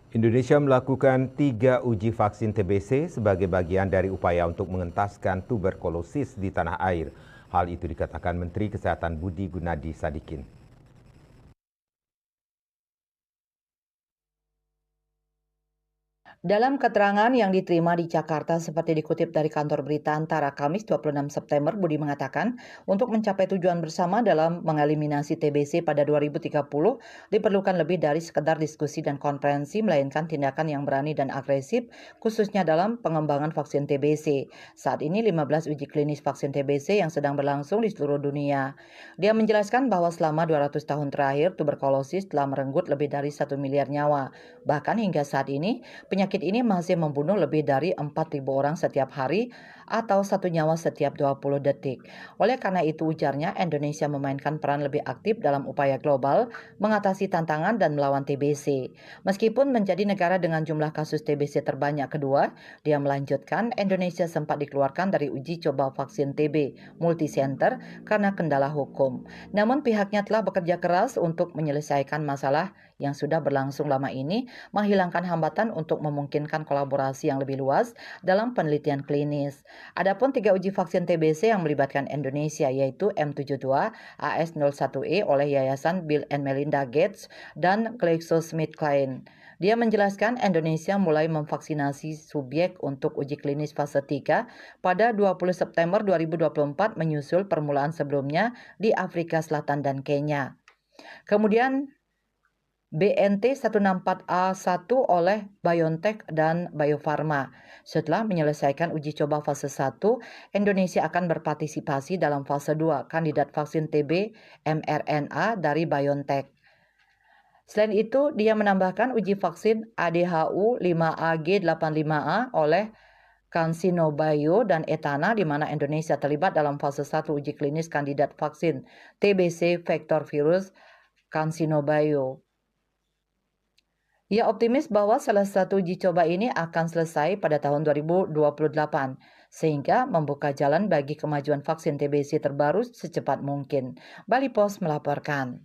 Indonesia melakukan 3 uji vaksin TBC sebagai bagian dari upaya untuk mengentaskan tuberkulosis di tanah air. Hal itu dikatakan Menteri Kesehatan Budi Gunadi Sadikin. Dalam keterangan yang diterima di Jakarta seperti dikutip dari kantor berita Antara Kamis 26 September, Budi mengatakan untuk mencapai tujuan bersama dalam mengeliminasi TBC pada 2030 diperlukan lebih dari sekedar diskusi dan konferensi, melainkan tindakan yang berani dan agresif khususnya dalam pengembangan vaksin TBC. Saat ini 15 uji klinis vaksin TBC yang sedang berlangsung di seluruh dunia. Dia menjelaskan bahwa selama 200 tahun terakhir tuberkulosis telah merenggut lebih dari 1 miliar nyawa. Bahkan hingga saat ini penyakit ini masih membunuh lebih dari 4.000 orang setiap hari atau 1 nyawa setiap 20 detik. Oleh karena itu, ujarnya, Indonesia memainkan peran lebih aktif dalam upaya global mengatasi tantangan dan melawan TBC. Meskipun menjadi negara dengan jumlah kasus TBC terbanyak kedua, dia melanjutkan Indonesia sempat dikeluarkan dari uji coba vaksin TB multicenter karena kendala hukum. Namun pihaknya telah bekerja keras untuk menyelesaikan masalah yang sudah berlangsung lama ini, menghilangkan hambatan untuk memungkinkan kolaborasi yang lebih luas dalam penelitian klinis. Adapun 3 uji vaksin TBC yang melibatkan Indonesia yaitu M72, AS01E oleh Yayasan Bill and Melinda Gates dan GlaxoSmithKline. Dia menjelaskan Indonesia mulai memvaksinasi subjek untuk uji klinis fase 3 pada 20 September 2024 menyusul permulaan sebelumnya di Afrika Selatan dan Kenya. Kemudian BNT164A1 oleh BioNTech dan Bio Farma. Setelah menyelesaikan uji coba fase 1, Indonesia akan berpartisipasi dalam fase 2 kandidat vaksin TB mRNA dari BioNTech. Selain itu, dia menambahkan uji vaksin ADHU 5AG85A oleh CanSino Bio dan Etana, di mana Indonesia terlibat dalam fase 1 uji klinis kandidat vaksin TBC vektor virus CanSino Bio. Ia optimis bahwa salah satu uji coba ini akan selesai pada tahun 2028, sehingga membuka jalan bagi kemajuan vaksin TBC terbaru secepat mungkin. Bali Post melaporkan.